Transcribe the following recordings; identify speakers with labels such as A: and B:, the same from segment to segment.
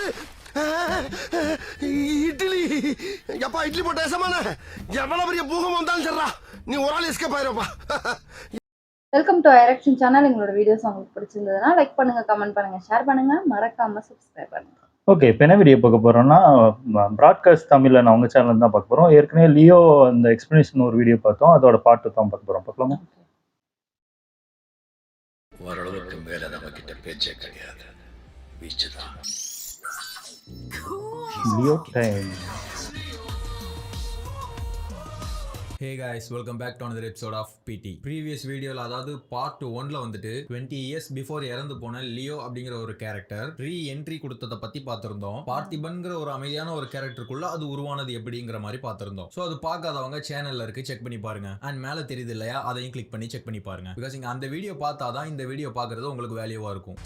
A: என்னது இட்லி? எப்பா இட்லி போட்ட சமான எவ்வளவு பெரிய பூகம் வந்தாலும் சரிடா, நீ ஒரு ஆள் எஸ்கேப் ஆயிருப்பா.
B: வெல்கம் டு ஐரக்ஷன் சேனல். எங்களோட வீடியோஸ் உங்களுக்கு பிடிச்சிருந்ததுன்னா லைக் பண்ணுங்க, கமெண்ட் பண்ணுங்க, ஷேர் பண்ணுங்க, மறக்காம சப்ஸ்கிரைப் பண்ணுங்க.
C: ஓகே, இப்போ என்ன வீடியோ பார்க்க போறோம்னா ப்ராட்காஸ்ட் தமிழ்ல நான் உங்க சேனல் தான் பார்க்க போறோம். ஏற்கனவே லியோ அந்த எக்ஸ்பிளனேஷன் ஒரு வீடியோ பார்த்தோம், அதோட பாட்டு தான் பார்க்க போறோம். பார்க்கலாமா?
D: ஓரளவுக்கு மேல நம்ம கிட்ட பேச்சே கிடையாது, வீச்சுதான்.
C: Leo time.
E: Hey guys, welcome back to another episode of PT. Previous video அதாவது பார்ட் 1ல வந்துட்டு 20 years பிஃபோர் இறந்து போன லியோ அப்படிங்கிற ஒரு கேரக்டர் ரீஎன்ட்ரி கொடுத்ததை பத்தி பார்த்திருந்தோம். பார்த்திபன்கிற ஒரு அமைதியான ஒரு கேரக்டருக்குள்ள அது உருவானது எப்படிங்கிற மாதிரி பார்த்திருந்தோம். ஸோ அது பார்க்காதவங்க சேனல்ல இருக்கு, செக் பண்ணி பாருங்க. அண்ட் மேல தெரியுது இல்லையா, அதையும் கிளிக் பண்ணி செக் பண்ணி பாருங்க. பிகாஸ் இங்க அந்த வீடியோ பார்த்தாதான் இந்த வீடியோ பார்க்கறது உங்களுக்கு வேல்யூவா இருக்கும்.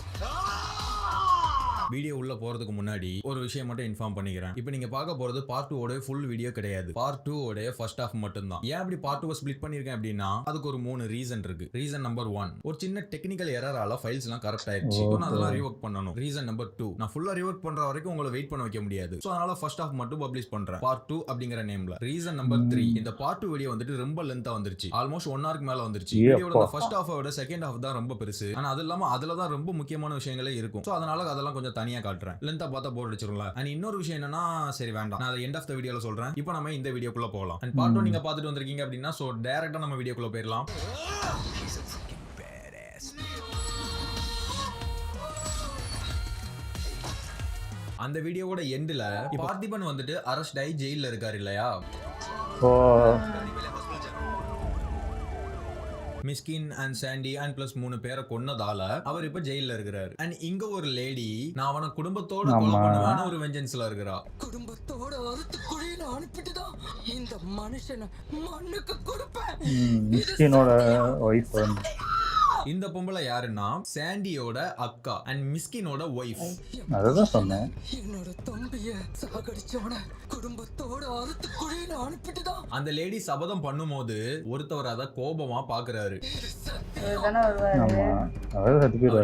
E: வீடியோ உள்ள போறதுக்கு முன்னாடி ஒரு விஷயம் மட்டும் இன்ஃபார்ம் பண்ணிக்கிறேன். இப்போ நீங்க பார்க்க போறது பார்ட் 2 ஓட ஃபுல் வீடியோ கிடையாது. பார்ட் 2 ஓட ஃபர்ஸ்ட் ஹாஃப் மட்டும் தான். ஏன் அப்படி பார்ட் 2 ஸ்ப்ளிட் பண்ணிருக்கேன் அப்படின்னா அதுக்கு ஒரு 3 ரீசன் இருக்கு. ரீசன் நம்பர் 1, ஒரு சின்ன டெக்னிக்கல் எரரால ஃபைல்ஸ் எல்லாம் கரெக்ட் ஆயிடுச்சு. நான் அதெல்லாம் ரீவொர்க் பண்ணனும். ரீசன் நம்பர் 2, நான் ஃபுல்லா ரீவொர்க் பண்ற வரைக்கும் உங்களை வெயிட் பண்ண வைக்க முடியாது. சோ அதனால ஃபர்ஸ்ட் ஹாஃப் மட்டும் பப்ளிஷ் பண்றேன், பார்ட் 2 அப்படிங்கிற நேம்ல. ரீசன் நம்பர் 3, இந்த பார்ட் 2 வீடியோ வந்துட்டு ரொம்ப லென்த்தா வந்துருச்சு. ஆல்மோஸ்ட் 1 ஹவருக்கு மேல வந்துருச்சு. வீடியோட ஃபர்ஸ்ட் ஹாஃபோட செகண்ட் ஹாஃப் தான் ரொம்ப பெருசு. ஆனா அது இல்லாம அதுல தான் ரொம்ப முக்கியமான விஷயங்களே இருக்கும். சோ அதனால அதெல்லாம் கொஞ்சம் தனியா காட்டுறேன். பார்த்தா போர் அடிச்சிரும்ல. அண்ட் இன்னொரு விஷயம் என்னன்னா, சரி வேண்டாம், நான் அதை எண்ட் ஆஃப் த வீடியோல சொல்றேன். இப்போ நம்ம இந்த வீடியோக்குள்ள போகலாம். அண்ட் பார்ட் 1 நீங்க பார்த்துட்டு வந்திருக்கீங்க அப்படின்னா சோ டைரக்டா நம்ம வீடியோக்குள்ள போயிடலாம். அந்த வீடியோவோட எண்ட்ல பார்த்திபன் வந்துட்டு அரெஸ்ட் ஆகி ஜெயில்ல இருக்காரு இல்லையா. மிஸ்கின் அண்ட் சாண்டி அண்ட் பிளஸ் 3 பேரை கொன்னதால அவர் இப்ப ஜெயில்ல இருக்கிறாரு. அண்ட் இங்க ஒரு லேடி நான் அவன குடும்பத்தோட கொலை பண்ணுவேன்னு ஒரு வெஞ்சன்ஸ்ல இருக்கிறா.
F: குடும்பத்தோட அறுத்து குழியில அனுப்பிட்டுதான் இந்த மனுஷனை மண்ணுக்கு கொடுப்பேன்.
C: மிஸ்கினோட வைஃப்.
E: இந்த பொம்பளை யாருன்னா சாண்டியோட அக்கா அண்ட் மிஸ்கினோட ஒய்ஃப்.
C: அததான் சொன்னேன்.
F: என்னோட தம்பிய சாகடிச்சவன குடும்பத்தோட அறுத்து குழியில அனுப்பிட்டுதான்.
E: அந்த லேடி சபதம் பண்ணும்போது ஒருத்தவர் அத கோபமா பாக்குறாரு.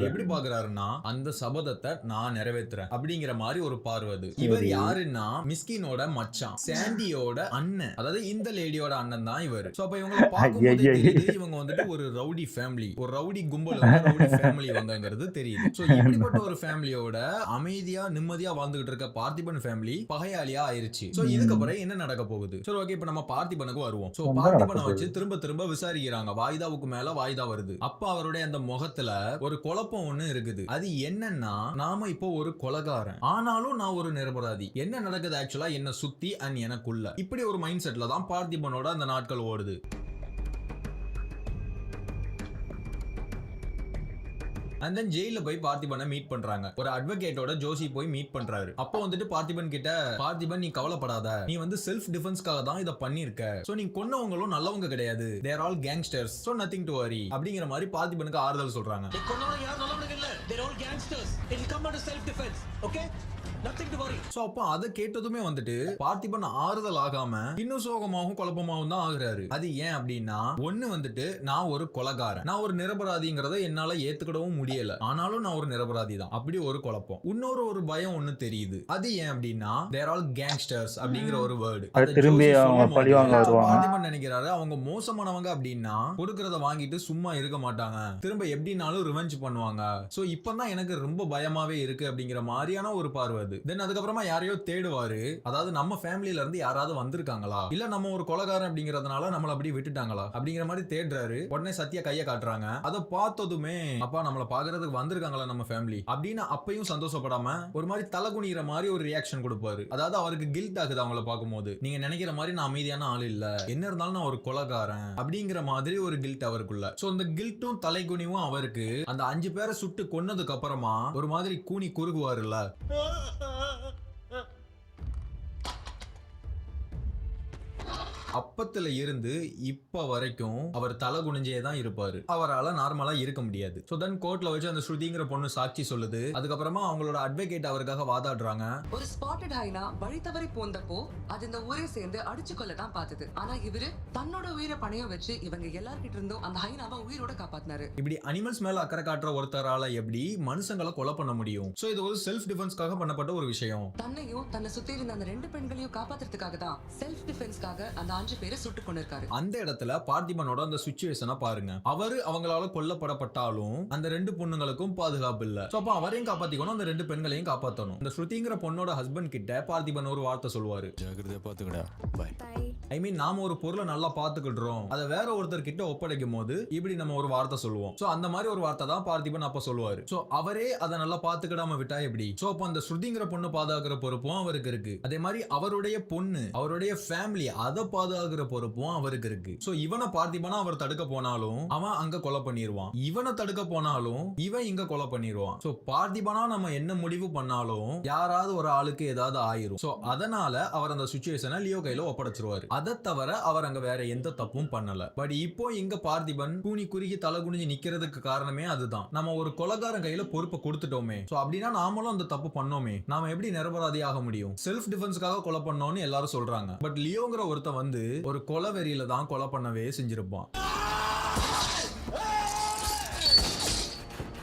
E: எப்படி பாக்குறாருன்னா அந்த சபதத்தை நான் நிறைவேற்றுறேன் அப்படிங்கிற மாதிரி ஒரு பார்வை. இவர் யாருன்னா மிஸ்கினோட மச்சான், சாண்டியோட அண்ணன், அதாவது இந்த லேடியோட அண்ணன் தான் இவர். சோ அப்ப இவங்க பாக்கும்போது தெரியுது இவங்க வந்துட்டு ஒரு ரவுடி ஃபேமிலி, ஒரு ரவுடி கும்பல், ரவுடி ஃபேமிலி வந்தங்கிறது தெரியுது. சோ இப்படிப்பட்ட ஒரு ஃபேமிலியோட அமைதியா நிம்மதியா வாழ்ந்துகிட்டு இருக்க பார்த்திபன் ஃபேமிலி பகையாளியா ஆயிருச்சு. சோ இதுக்கப்புறம் என்ன நடக்க போகுது? சோ ஓகே, இப்ப நம்ம பார்த்திபனுக்கு வருவோம். சோ பார்த்திபனை வச்சு திரும்ப திரும்ப விசாரிக்கிறாங்க. வாய்தாவுக்கு மேல வாய்தா வருது. அப்ப அவருடைய அந்த முகத்துல ஒரு குழப்பம் ஒண்ணு இருக்குது. அது என்னன்னா, நாம இப்போ ஒரு கொலைகாரன், ஆனாலும் நான் ஒரு நிரபராதி. என்ன நடக்குது ஆக்சுவலா என்ன சுத்தி அண்ட் எனக்குள்ள, இப்படி ஒரு மைண்ட் செட்ல தான் பார்த்திபனோட அந்த நாட்கள் ஓடுது. அண்ட் தென் ஜெயில போய் பார்த்திபனை மீட் பண்றாங்க. ஒரு அட்வொகேட்டோட ஜோசி போய் மீட் பண்றாரு. அப்போ வந்துட்டு பார்த்திபன் கிட்ட, பார்த்திபன் நீ கவலைப்படாத, நீ வந்து செல்ஃப் டிஃபென்ஸ்க்காக தான் இத பண்ணிருக்க. சோ நீ கொன்னவங்களும் நல்லவங்க கிடையாது, they are all gangsters, so nothing to worry அப்படிங்கிற மாதிரி பார்த்திபனுக்கு ஆறுதல் சொல்றாங்க.
G: கொன்னவங்க யாரும் நல்லவங்க இல்ல, they are all gangsters, it will come under self defense, okay, nothing to worry.
E: So அப்ப அத கேட்டதுமே வந்துட்டு பார்த்திபன் ஆறுதல் ஆகாம இன்னும் சோகமாகவும் குழப்பமாகவும் தான் ஆகுறாரு. அது ஏன் அப்படின்னா, ஒண்ணு வந்துட்டு நான் ஒரு கொலைகாரன், நான் ஒரு நிரபராதிங்கிறத என்னால ஏத்துக்கிடவும் முடியல, ஆனாலும் நான் ஒரு நிரபராதி தான், அப்படி ஒரு குழப்பம். இன்னொரு ஒரு பயம் ஒண்ணு தெரியுது. அது ஏன் அப்படின்னா they are all gangsters அப்படிங்கிற ஒரு வேர்டு.
C: திரும்பி அவங்க பழிவாங்க வருவாங்க.
E: பார்த்திபன் நினைக்கிறாரு அவங்க மோசமானவங்க அப்படின்னா கொடுக்கறத வாங்கிட்டு சும்மா இருக்க மாட்டாங்க, திரும்ப எப்படினாலும் ரிவெஞ்ச் பண்ணுவாங்க. சோ இப்பதான் எனக்கு ரொம்ப பயமாவே இருக்கு அப்படிங்கிற மாதிரியான ஒரு பார்வை. தென் அதுக்கப்புறமா யாரையோ தேடுவாரு. அதாவது நம்ம ஃபேமிலில இருந்து யாராவது வந்திருக்காங்களா, இல்ல நம்ம ஒரு கொலைகாரன் அப்படிங்கறதுனால நம்மள அப்படியே விட்டுட்டாங்களா அப்படிங்கிற மாதிரி தேடுறாரு. உடனே சத்யா கைய காட்டுறாங்க. அதை பார்த்ததுமே அப்பா நம்மள பாக்குறதுக்கு வந்திருக்காங்களா நம்ம ஃபேமிலி அப்படின்னு அப்பையும் சந்தோஷப்படாம ஒரு மாதிரி தலகுனிற மாதிரி ஒரு ரியாக்ஷன் கொடுப்பாரு. அதாவது அவருக்கு கில்ட் ஆகுது அவங்கள பார்க்கும்போது. நீங்க நினைக்கிற மாதிரி நான் அமைதியான ஆள் இல்ல, என்ன இருந்தாலும் நான் ஒரு கொலைகாரன் அப்படிங்கிற மாதிரி ஒரு கில்ட் அவருக்குள்ள. சோ அந்த கில்ட்டும் தலைகுனிவும் அவருக்கு அந்த 5 பேரை சுட்டு கொன்னதுக்கு அப்புறமா ஒரு மாதிரி கூனி குறுகுவாருல்ல. அப்பத்துல இருந்து இப்ப வரைக்கும் அவர் தலை குனிஞ்சே தான் இருப்பாரு. அவரால் நார்மலா இருக்க முடியாது. சோ தென் கோர்ட்ல வச்சு அந்த ஸ்ருதிங்கிற பொண்ணு சாட்சி சொல்லுது. அதுக்கப்புறமா அவங்களோட அட்வொகேட் அவருக்காக வாதாடுறாங்க.
H: ஒரு ஸ்பாட்டட் ஹைனா வழி தவறி போந்தப்போ அது இந்த ஊரே சேர்ந்து அடிச்சு கொள்ள தான் பார்த்தது. ஆனா இவரு தன்னோட உயிரை பணையம் வச்சு இவங்க எல்லார்கிட்ட இருந்தும் அந்த ஹைனாவை உயிரோட காப்பாத்தினாரு.
E: இப்படி அனிமல்ஸ் மேல அக்கறை காட்டுற ஒருத்தரால எப்படி மனுஷங்களை கொலை பண்ண முடியும்? சோ இது ஒரு செல்ஃப் டிஃபென்ஸ்க்காக பண்ணப்பட்ட ஒரு விஷயம்.
H: தன்னையும் தன்னை சுத்தி இருந்த அந்த 2 பெண்களையும் காப்பாத்துறதுக்காக தான் செல்ஃப் டிஃபென்ஸ்க்காக அந்த 5 பேரை சுட்டு கொண்டிருக்காரு.
E: அந்த இடத்துல பார்த்திபனோட அந்த சிச்சுவேஷனை பாருங்க. அவரு அவங்களால கொல்லப்படப்பட்டாலும் அந்த 2 பொண்ணுங்களுக்கும் பாதுகாப்பு இல்ல. சோ அப்ப அவரையும் காப்பாத்திக்கணும், அந்த 2 பெண்களையும் காப்பாத்தணும். இந்த ஸ்ருதிங்கிற பொண்ணோட ஹஸ்பண்ட் கிட்ட பார்த்திபன் ஒரு வார்த்தை சொல்லுவாரு,
D: ஜாக்கிரதையா பாத்துக்கடா, பை.
E: ஐ மீன் நாம ஒரு பொருளை நல்லா பாத்துக்கிடுறோம், அதை வேற ஒருத்தர் கிட்ட ஒப்படைக்கும் போது இப்படி நம்ம ஒரு வார்த்தை சொல்லுவோம். சோ அந்த மாதிரி ஒரு வார்த்தை தான் பார்த்திபன் அப்ப சொல்லுவாரு. சோ அவரே அதை நல்லா பாத்துக்கிடாம விட்டா எப்படி? சோ அப்ப அந்த ஸ்ருதிங்கிற பொண்ணு பாதுகாக்கிற பொறுப்பும் அவருக்கு இருக்கு. அதே மாதிரி அவருடைய பொண்ணு, அவருடைய ஃபேமிலி, அதை பாதுகாக்கிற பொறுப்பும் அவருக்கு இருக்கு. சோ இவனை பார்த்திபனா அவர் தடுக்க போனாலும் அவன் அங்க கொலை பண்ணிடுவான், இவனை தடுக்க போனாலும் இவன் இங்க கொலை பண்ணிடுவான். சோ பார்த்திபனா நம்ம என்ன முடிவு பண்ணாலும் யாராவது ஒரு ஆளுக்கு ஏதாவது ஆயிரும். சோ அதனால அவர் அந்த சிச்சுவேஷனை லியோ கையில ஒப்படைச்சிருவாரு. அதை தவிர அவர் அங்க வேற எந்த தப்பும் பண்ணல. பட் இப்போ இங்க பார்த்திபன் கூனி குறுகி தலை குனிஞ்சு நிக்கிறதுக்கு காரணமே அதுதான். நம்ம ஒரு கொலைகாரன் கையில பொறுப்பை கொடுத்துட்டோமே, சோ அப்படின்னா நாமளும் அந்த தப்பு பண்ணோமே, நாம எப்படி நிரபராதி ஆக முடியும்? செல்ஃப் டிஃபென்ஸ்க்காக கொலை பண்ணோம்னு எல்லாரும் சொல்றாங்க. பட் லியோங்கிற ஒருத்த வந்து ஒரு கொலை வெறியில தான் கொலை பண்ணவே செஞ்சிருப்பான்.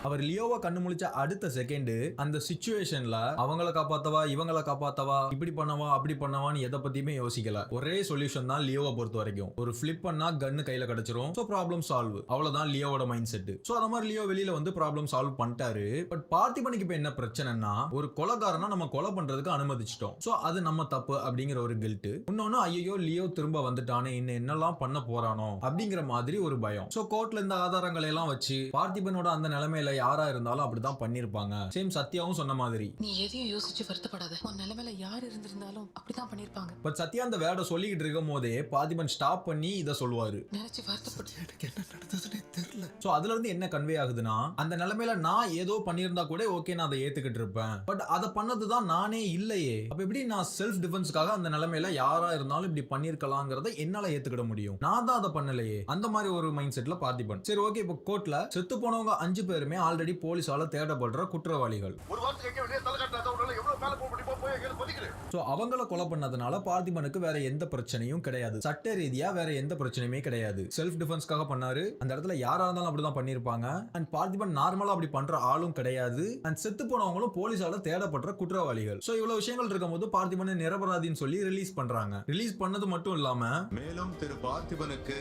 E: அவர் லியோவை கண்ணு முழிச்ச அடுத்த செகண்ட் அந்த சிச்சுவேஷன்ல அவங்கள காப்பாத்தவா இவங்கள காப்பாத்தவா, இப்படி பண்ணவா அப்படி பண்ணவான்னு எதை பத்தியுமே யோசிக்கல. ஒரே சொல்யூஷன் தான் லியோவை பொறுத்த வரைக்கும். ஒரு ஃபிளிப் பண்ணா கன்னு கையில கிடைச்சிரும், சோ ப்ராப்ளம் சால்வ். அவ்வளவுதான் லியோவோட மைண்ட் செட். சோ அந்த மாதிரி லியோ வெளியில வந்து ப்ராப்ளம் சால்வ் பண்ணிட்டாரு. பட் பார்த்திபனுக்கு இப்ப என்ன பிரச்சனைனா, ஒரு கொலைகாரனா நம்ம கொலை பண்றதுக்கு அனுமதிச்சிட்டோம், சோ அது நம்ம தப்பு அப்படிங்கிற ஒரு கில்ட். இன்னொன்னு, ஐயோ லியோ திரும்ப வந்துட்டானே, இன்னும் என்னெல்லாம் பண்ண போறானோ அப்படிங்கிற மாதிரி ஒரு பயம். சோ கோர்ட்ல இந்த ஆதாரங்களை எல்லாம் வச்சு பார்த்திபனோட அந்த நிலைமையில யாரா இருந்தாலும் அப்படிதான் பண்ணிருப்பாங்க. சேம் சத்யாவும் சொன்ன மாதிரி,
H: நீ எதையும் யோசிச்சு வருத்தப்படாத, உன் நிலைமையில யார் இருந்திருந்தாலும் அப்படிதான் பண்ணிருப்பாங்க.
E: பட் சத்யா அந்த வேர்டை சொல்லிக்கிட்டு இருக்கும் போதே பார்த்திபன் ஸ்டாப் பண்ணி இதை சொல்லுவாரு,
H: நினைச்சு வருத்தப்பட்டு
A: எனக்கு என்ன நடந்ததுன்னே தெரியல.
E: சோ அதுல இருந்து என்ன கன்வே ஆகுதுன்னா, அந்த நிலைமையில நான் ஏதோ பண்ணியிருந்தா கூட ஓகே, நான் அதை ஏத்துக்கிட்டு இருப்பேன். பட் அதை பண்ணதுதான் நானே இல்லையே, அப்ப எப்படி நான் செல்ஃப் டிஃபென்ஸ்க்காக அந்த நிலைமையில யாரா இருந்தாலும் இப்படி பண்ணிருக்கலாங்கிறத என்னால ஏத்துக்கிட முடியும்? நான் தான் அதை பண்ணலையே. அந்த மாதிரி ஒரு மைண்ட் செட்ல பார்த்திபன். சரி ஓகே, இப்போ கோர்ட்ல செத்து போனவங்க 5 பேருமே ஆல்ரெடி போலீஸால தேடப்படுற குற்றவாளிகள்.
A: ஒரு வார்த்தை கேட்க வேண்டிய தலை கட்டாத உடனே எவ்வளவு மேல போக முடியுமோ போய் எங்க பதிக்கிறேன்.
E: சோ அவங்கள கொலை பண்ணதுனால பார்த்திபனுக்கு வேற எந்த பிரச்சனையும் கிடையாது. சட்ட ரீதியா வேற எந்த பிரச்சனையுமே கிடையாது. செல்ஃப் டிஃபென்ஸ்க்காக பண்ணாரு. அந்த இடத்துல யாரா இருந்தாலும் அப்படிதான் பண்ணிருப்பாங்க. அண்ட் பார்த்திபன் நார்மலா அப்படி பண்ற ஆளும் கிடையாது. அண்ட் செத்து போனவங்களும் போலீஸால தேடப்படுற குற்றவாளிகள். சோ இவ்வளவு விஷயங்கள் இருக்கும்போது பார்த்திபனை நிரபராதின்னு சொல்லி ரிலீஸ் பண்றாங்க. ரிலீஸ் பண்ணது மட்டும் இல்லாம
I: மேலும் திரு பார்த்திபனுக்கு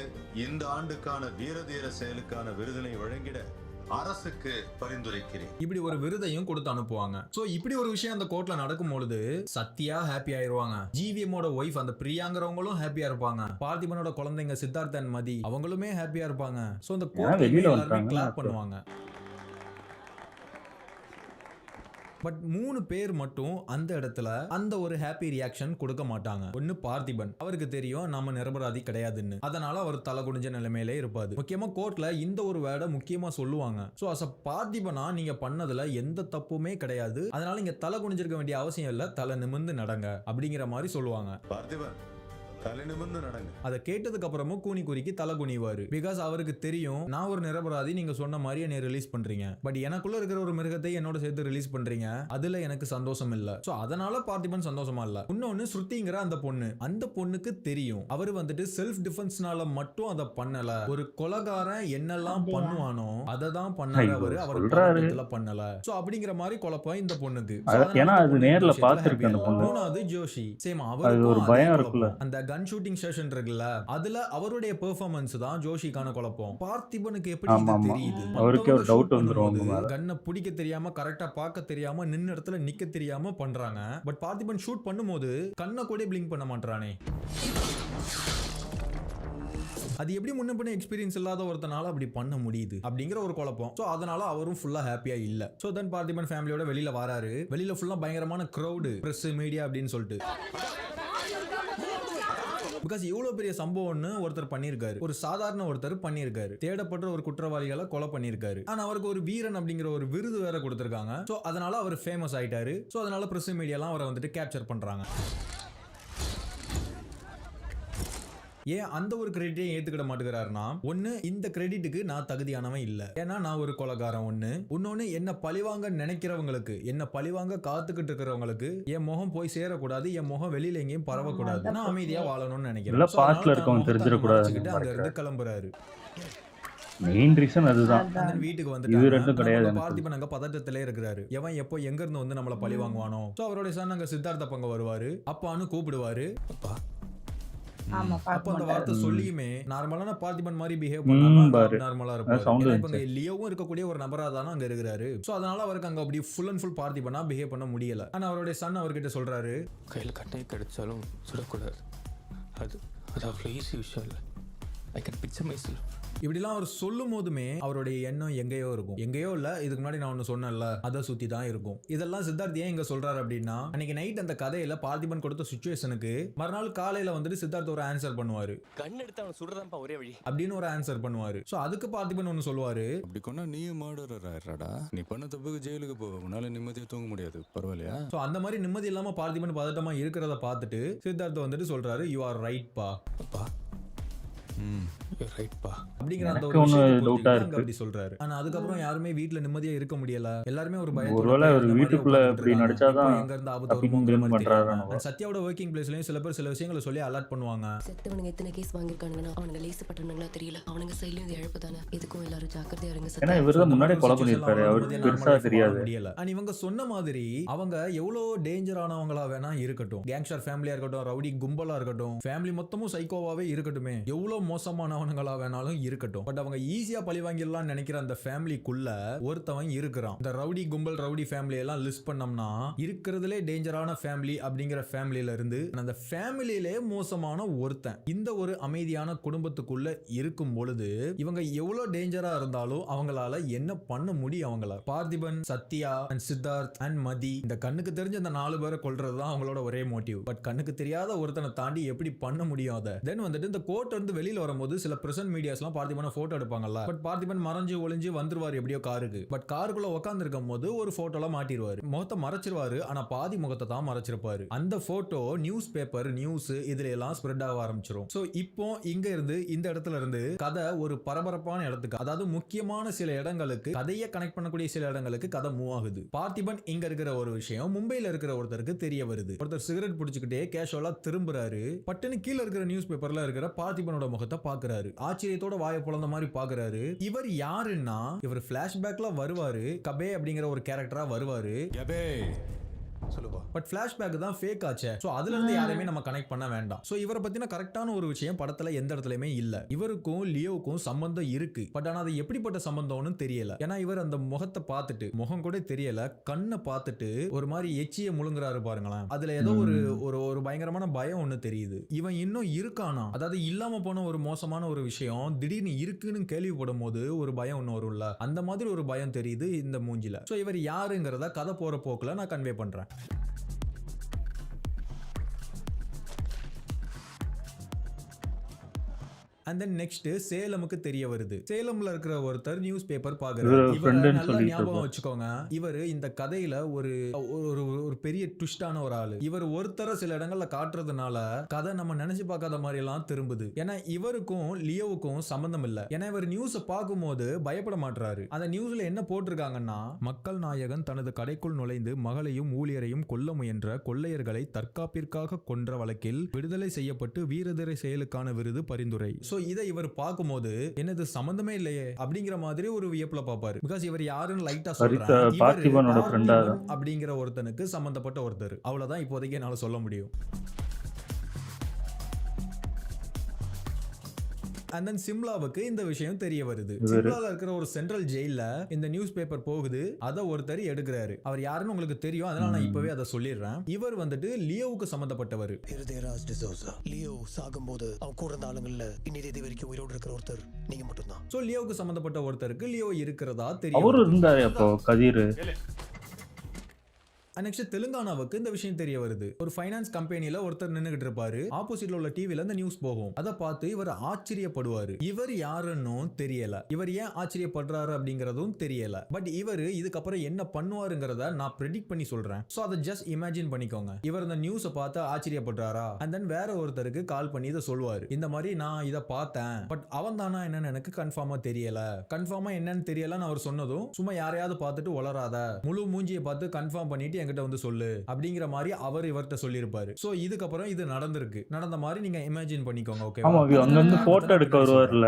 I: இந்த ஆண்டுக்கான வீரதீர செயலுக்கான விருதினை வழங்கிட அரசுக்கு பரிந்துரைக்கிறேன்.
E: இப்படி ஒரு விருதையும் கொடுத்து அனுப்புவாங்க. சோ இப்படி ஒரு விஷயம் அந்த கோர்ட்ல நடக்கும் பொழுது சத்யா ஹாப்பி ஆயிருவாங்க. ஜிவிஎமோட ஒய்ஃப் அந்த பிரியாங்கிறவங்களும் ஹாப்பியா இருப்பாங்க. பார்த்திபனோட குழந்தைங்க சித்தார்த்தன் மதி அவங்களுமே ஹாப்பியா இருப்பாங்க. சோ அந்த கோர்ட்ல எல்லாரும் கிளாப் பண்ணுவாங்க. பட் 3 பேர் மட்டும் அந்த இடத்துல அந்த ஒரு ஹாப்பி ரியாக்ஷன் கொடுக்க மாட்டாங்க. ஒன்னு பார்த்திபன், அவருக்கு தெரியும் நம்ம நிரபராதி கிடையாதுன்னு, அதனால அவர் தலை குனிஞ்ச நிலைமையிலே இருப்பாரு. முக்கியமா கோர்ட்ல இந்த ஒரு வேர்டை முக்கியமா சொல்லுவாங்க. சோ அஸ் பார்த்திபனா நீங்க பண்ணதுல எந்த தப்புமே கிடையாது, அதனால இங்க தலை குனிஞ்சிருக்க வேண்டிய அவசியம் இல்ல, தலை நிமிர்ந்து நடங்க அப்படிங்கிற மாதிரி சொல்லுவாங்க.
I: பார்த்திபன் தலை நிமிர்ந்து நடங்க.
E: அதை கேட்டதுக்கு அப்புறமும் கூனி குறுக்கி தலை குனிவாரு. பிகாஸ் அவருக்கு தெரியும் நான் ஒரு நிரபராதி, நீங்க சொன்ன மாதிரி என்னை ரிலீஸ் பண்றீங்க, பட் எனக்குள்ள இருக்கிற ஒரு மிருகத்தை என்னோட சேர்த்து ரிலீஸ் பண்றீங்க, அதுல எனக்கு சந்தோஷம் இல்ல. சோ அதனால பார்த்திபன் சந்தோஷமா இல்ல. இன்னொன்னு, ஸ்ருதிங்கிற அந்த பொண்ணுக்கு தெரியும் அவர் வந்துட்டு செல்ஃப் டிஃபென்ஸ்னால மட்டும் அதை பண்ணல, ஒரு கொலைகாரன் என்னெல்லாம் பண்ணுவானோ அதை தான் பண்ணாரு அவரு, அவர் பண்ணல. சோ அப்படிங்கிற மாதிரி குழப்பம் இந்த பொண்ணுக்கு.
C: ஏன்னா அது நேர்ல பாத்துருக்கு அந்த பொண்ணு.
E: மூணாவது ஜோஷி, சேம் அவருக்கு ஒரு பயம் இருக்குல்ல. அந்த கன் ஷூட்டிங் செஷன் இருக்குல்ல, அதுல அவருடைய பெர்ஃபார்மன்ஸ் தான் ஜோஷிக்கான குழப்பம். பார்த்திபனுக்கு எப்படி தெரியுது?
C: அவருக்கு ஒரு டவுட் வந்துரும்.
E: கன்னை பிடிக்க தெரியாம, கரெக்டா பார்க்க தெரியாம, நின்ன இடத்துல நிக்க தெரியாம பண்றாங்க. பட் பார்த்திபன் ஷூட் பண்ணும்போது கண்ணை கூட பிளிங்க் பண்ண மாட்டானே. அது எப்படி முன்ன பின்ன எக்ஸ்பீரியன்ஸ் இல்லாத ஒருத்தனால அப்படி பண்ண முடியுது அப்படிங்கிற ஒரு குழப்பம். சோ அதனால அவரும் ஃபுல்லா ஹாப்பியா இல்ல. சோ தென் பார்த்திபன் ஃபேமிலியோட வெளியில வராரு. வெளியில ஃபுல்லா பயங்கரமான கிரௌடு, பிரஸ், மீடியா அப்படின்னு சொல்லிட்டு. பிகாஸ் இவ்வளவு பெரிய சம்பவம்னு ஒருத்தர் பண்ணியிருக்காரு, ஒரு சாதாரண ஒருத்தர் பண்ணியிருக்காரு, தேடப்பட்ட ஒரு குற்றவாளிகளை கொலை பண்ணியிருக்காரு. ஆனா அவருக்கு ஒரு வீரன் அப்படிங்கிற ஒரு விருது வேற கொடுத்திருக்காங்க. சோ அதனால அவர் ஃபேமஸ் ஆயிட்டாரு. சோ அதனால பிரஸ் மீடியாலாம் அவரை வந்துட்டு கேப்சர் பண்றாங்க. ஏன் அந்த ஒரு கிரெடிட்டையும் ஏத்துக்கிட மாட்டேங்கிறாருன்னா, ஒண்ணு இந்த கிரெடிட்டுக்கு நான் தகுதியானவன் இல்ல, ஏன்னா நான் ஒரு கொலைகாரன். இன்னொன்னு என்ன பழிவாங்க நினைக்கிறவங்களுக்கு, என்ன பழிவாங்க காத்துக்கிட்டு இருக்கிறவங்களுக்கு என் முகம் போய் சேரக்கூடாது, என் முகம் வெளியில எங்கேயும் பரவக்கூடாது, நான் அமைதியா வாழணும்னு நினைக்கிறேன்.
C: பாஸ்ட்ல இருக்கவங்க தெரிஞ்சிடக்கூடாது.
E: அங்க இருந்து கிளம்புறாரு.
C: மெயின் ரீசன் அதுதான்.
E: வீட்டுக்கு
C: இது ரெண்டும்
E: வந்து
C: கிடையாது.
E: பார்த்திபன் அங்க பதட்டத்திலே இருக்கிறாரு. எவன் எப்போ எங்க இருந்து வந்து நம்மள பழி வாங்குவானோ. சோ அவருடைய சன் அங்க சித்தார்த்த பங்க வருவாரு, அப்பான்னு கூப்பிடுவாரு. அப்ப அந்த வார்த்தை சொல்லியுமே நார்மலான பார்த்திபன் மாதிரி பிஹேவ் பண்ணாம நார்மலா இருப்பாரு. இப்ப லியோவும் இருக்கக்கூடிய ஒரு நபரா தானே அங்க இருக்கிறாரு. சோ அதனால அவருக்கு அங்க அப்படி ஃபுல் அண்ட் ஃபுல் பார்த்திபனா பிஹேவ் பண்ண முடியல. ஆனா அவருடைய சன் அவர்கிட்ட சொல்றாரு,
F: கையில கட்டை கிடைச்சாலும் சுடக்கூடாது, அது அவ்வளவு ஈஸி விஷயம் இல்லை. I can picture my self.
E: இப்படிலாம் அவர் சொல்லும் போதுமே அவருடைய எண்ணம் எங்கேயோ இருக்கும். எங்கேயோ இல்ல, இதுக்கு முன்னாடி நான் ஒன்னு சொன்னேன்ல, அதை சுத்தி தான் இருக்கும். இதெல்லாம் சித்தார்த் ஏன் இங்க சொல்றாரு அப்படின்னா, அன்னைக்கு நைட் அந்த கதையில பார்த்திபன் கொடுத்த சிச்சுவேஷனுக்கு மறுநாள் காலையில வந்துட்டு சித்தார்த் ஒரு ஆன்சர் பண்ணுவாரு.
F: கண் எடுத்து அவன் சுடுறதான்ப்பா ஒரே வழி
E: அப்படின்னு ஒரு ஆன்சர் பண்ணுவாரு. சோ அதுக்கு பார்த்திபன் ஒன்னு சொல்லுவாரு,
J: அப்படி கொண்டா நீயும் மர்டரர் ஆயிடுறடா, நீ பண்ண தப்புக்கு ஜெயிலுக்கு போ, உன்னால நிம்மதியா தூங்க முடியாது, பரவாயில்லையா?
E: சோ அந்த மாதிரி நிம்மதி இல்லாம பார்த்திபன் பதட்டமா இருக்கிறத பார்த்துட்டு சித்தார்த் வந்துட்டு சொல்றாரு, யூ ஆர் ரைட் பா. அப்படிங்கிற அந்த ஒரு விஷயத்தை அப்படி சொல்றாரு. ஆனா அதுக்கப்புறம் யாருமே வீட்டுல நிம்மதியா இருக்க முடியல. எல்லாருமே ஒரு
C: ஒருவேளை ஒரு வீட்டுக்குள்ள இப்படி நடிச்சாதான்
E: எங்க இருந்து ஆபத்து பண்றாரு. சத்யாவோட வொர்க்கிங் பிளேஸ்லயும் சில பேர் சில விஷயங்களை சொல்லி அலர்ட் பண்ணுவாங்க.
K: செத்தவனுங்க எத்தனை கேஸ் வாங்கிருக்கானுங்கன்னா அவனுங்க லேசு பட்டவனுங்களா தெரியல. அவனுங்க சைடுல இழப்பு தானே, இதுக்கும் எல்லாரும் ஜாக்கிரதையா இருங்க.
C: ஏன்னா இவர்தான் முன்னாடி கொலை பண்ணிருக்காரு, அவருக்கு பெருசா தெரியாது.
E: அண்ட் இவங்க சொன்ன மாதிரி அவங்க எவ்வளவு டேஞ்சரானவங்களா வேணா இருக்கட்டும், கேங்ஸ்டர் ஃபேமிலியா இருக்கட்டும், ரவுடி கும்பலா இருக்கட்டும், ஃபேமிலி மொத்தமும் சைக்கோவாவே இருக்கட்டுமே, எவ்வளவு மோசமானவங்களா வேணாலும் இருக்கட்டும், பட் அவங்க ஈஸியா பழி வாங்கிடலாம் நினைக்கிற அந்த ஃபேமிலிக்குள்ள ஒருத்தவன் இருக்கிறான். இந்த ரவுடி கும்பல் ரவுடி ஃபேமிலி எல்லாம் லிஸ்ட் பண்ணோம்னா இருக்கிறதுலே டேஞ்சரான ஃபேமிலி அப்படிங்கிற ஃபேமிலியில இருந்து அந்த ஃபேமிலியிலே மோசமான ஒருத்தன் இந்த ஒரு அமைதியான குடும்பத்துக்குள்ள இருக்கும் பொழுது இவங்க எவ்வளவு டேஞ்சரா இருந்தாலும் அவங்களால என்ன பண்ண முடியும்? அவங்கள பார்த்திபன், சத்யா அண்ட் சித்தார்த் அண்ட் மதி, இந்த கண்ணுக்கு தெரிஞ்ச அந்த 4 பேரை கொல்றதுதான் அவங்களோட ஒரே மோட்டிவ். பட் கண்ணுக்கு தெரியாத ஒருத்தனை தாண்டி எப்படி பண்ண முடியும் அதை? தென் வந்துட்டு இந்த கோர்ட் வந்து வெளியில வரும்போது சில பிரசன்ட் மீடியாஸ்லாம் பார்த்திபனை போட்டோ எடுப்பாங்கல்ல, பட் பார்த்திபன் மறைஞ்சு ஒளிஞ்சு வந்துருவாரு எப்படியோ காருக்கு. பட் காருக்குள்ள உட்கார்ந்து இருக்கும் போது ஒரு போட்டோல மாட்டிடுவாரு, முகத்தை மறைச்சிருவாரு, ஆனா பாதி முகத்தை தான் மறைச்சிருப்பாரு. அந்த போட்டோ நியூஸ் பேப்பர், நியூஸ் இதுல எல்லாம் ஸ்ப்ரெட் ஆக ஆரம்பிச்சிரும். சோ இப்போ இங்க இருந்து இந்த இடத்துல இருந்து கதை ஒரு பரபரப்பான இடத்துக்கு, அதாவது முக்கியமான சில இடங்களுக்கு, கதையை கனெக்ட் பண்ணக்கூடிய சில இடங்களுக்கு கதை மூவ் ஆகுது. பார்த்திபன் இங்க இருக்கிற ஒரு விஷயம் மும்பைல இருக்கிற ஒருத்தருக்கு தெரிய வருது. ஒருத்தர் சிகரெட் பிடிச்சுக்கிட்டே கேஷுவலா திரும்புறாரு. பட்டுன்னு கீழே இருக்கிற நியூஸ் பேப்பர்ல இருக்கிற பார்த்திபனோட முகத்தை பாக்குறாரு. ஆச்சரியத்தோட வாயை பொளந்த மாதிரி பாக்குறாரு. இவர் யாருன்னா, இவர் பிளாஷ்பேக்ல வருவாரு, கபே அப்படிங்கிற ஒரு கேரக்டரா வருவாரு. பட் ஃபிளாஷ்பேக் தான் ஃபேக் ஆச்சே. சோ அதுல இருந்து யாரையுமே நம்ம கனெக்ட் பண்ண வேண்டாம். சோ இவரை பத்தின கரெக்டான ஒரு விஷயம் படத்துல எந்த இடத்துலயுமே இல்ல. இவருக்கும் லியோவுக்கும் சம்பந்தம் இருக்கு, பட் ஆனா அது எப்படிப்பட்ட சம்பந்தம்னு தெரியல. ஏன்னா இவர் அந்த முகத்தை பார்த்துட்டு, முகம் கூட தெரியல, கண்ணை பார்த்துட்டு ஒரு மாதிரி எச்சிய முழுங்குறாரு பாருங்களேன். அதுல ஏதோ ஒரு பயங்கரமான பயம் ஒண்ணு தெரியுது. இவன் இன்னும் இருக்கானா, அதாவது இல்லாம போன ஒரு மோசமான ஒரு விஷயம் திடீர்னு இருக்குன்னு கேள்விப்படும் போது ஒரு பயம் ஒண்ணு வரும்ல, அந்த மாதிரி ஒரு பயம் தெரியுது இந்த மூஞ்சில. சோ இவர் யாருங்கிறத கதை போற போக்குல நான் கன்வே பண்றேன். And then next சேலமுக்கு தெரிய வருது. சேலம்ல இருக்கிற ஒருத்தர் நியூஸ் பேப்பர் பாக்குறாரு. நல்லா ஞாபகம் வச்சுக்கோங்க, இவர் இந்த கதையில ஒரு பெரிய ட்விஸ்டான ஒரு ஆளு. இவர் ஒருத்தர சில இடங்கள்ல காட்டுறதுனால கதை நம்ம நினைச்சு பார்க்காத மாதிரி எல்லாம் திரும்புது. ஏன்னா இவருக்கும் லியோவுக்கும் சம்பந்தம் இல்ல. ஏன்னா இவர் நியூஸ் பார்க்கும்போது பயப்பட மாட்டாரு. அந்த நியூஸ்ல என்ன போட்டிருக்காங்கன்னா, மக்கள் நாயகன் தனது கடைக்குள் நுழைந்து மகளையும் ஊழியரையும் கொல்ல முயன்ற கொள்ளையர்களை தற்காப்பிற்காக கொன்ற வழக்கில் விடுதலை செய்யப்பட்டு வீரதீர செயலுக்கான விருது பரிந்துரை. இதை இவர் பார்க்கும்போது என்னது சம்பந்தமே இல்லையே அப்படிங்கிற மாதிரி ஒரு வியப்புல பாப்பாரு. பிகாஸ் இவர் யாருன்னு லைட்டா சொல்றாரு, பார்த்திபனோட ஃப்ரெண்டா அப்படிங்கிற ஒருத்தனுக்கு சம்பந்தப்பட்ட ஒருத்தர். அவ்வளவுதான் இப்போதைக்கு என்னால சொல்ல முடியும். And then சிம்லாவுக்கு இந்த விஷயம் தெரிய வருது. சிம்லால இருக்கிற ஒரு சென்ட்ரல் ஜெயில இந்த நியூஸ் பேப்பர் போகுது. அத ஒருத்தர் எடுக்கிறாரு. அவர் யாருன்னு உங்களுக்கு தெரியும், அதனால நான் இப்பவே அதை சொல்லிடுறேன். இவர் வந்துட்டு லியோவுக்கு சம்பந்தப்பட்டவர்.
F: லியோ சாகும்போது அவன் கூட இருந்த ஆளுங்கள்ல இன்னி வரைக்கும் உயிரோடு இருக்கிற ஒருத்தர் நீங்க மட்டும்தான்.
E: சோ லியோவுக்கு சம்பந்தப்பட்ட ஒருத்தருக்கு லியோ இருக்கிறதா தெரியும்.
C: அவரு இருந்தாரு அப்போ கதிர்.
E: நெக்ஸ்ட் தெலுங்கானாவுக்கு இந்த விஷயம் தெரிய வருது. ஒரு ஃபைனான்ஸ் கம்பெனில ஒருத்தர் நின்னுகிட்டு இருப்பாரு. ஆப்போசிட்ல உள்ள டிவில இந்த நியூஸ் போகும். அதை பார்த்து இவர் ஆச்சரியப்படுவாரு. இவர் யாருன்னு தெரியல, இவர் ஏன் ஆச்சரியப்படுறாரு அப்படிங்கறதும் தெரியல. பட் இவர் இதுக்கப்புறம் என்ன பண்ணுவாருங்கிறத நான் ப்ரெடிக்ட் பண்ணி சொல்றேன். சோ அதை ஜஸ்ட் இமேஜின் பண்ணிக்கோங்க. இவர் இந்த நியூஸை பார்த்து ஆச்சரியப்படுறாரா, அண்ட் தென் வேற ஒருத்தருக்கு கால் பண்ணி இதை சொல்லுவாரு. இந்த மாதிரி நான் இதை பார்த்தேன், பட் அவன் தானா என்னன்னு எனக்கு கன்ஃபார்மா தெரியல. கன்ஃபார்மா என்னன்னு தெரியலன்னு அவர் சொன்னதும், சும்மா யாரையாவது பார்த்துட்டு வளராத, முழு மூஞ்சியை பார்த்து கன்ஃபார்ம் பண்ணிட்டு என்கிட்ட வந்து சொல்லு அப்படிங்கிற மாதிரி அவர் இவர்கிட்ட சொல்லியிருப்பாரு. சோ இதுக்கப்புறம் இது நடந்திருக்கு. நடந்த மாதிரி நீங்க இமேஜின் பண்ணிக்கோங்க. ஓகே,
C: ஆமா, அங்க இருந்து போட்டோ எடுக்க வருவார்ல,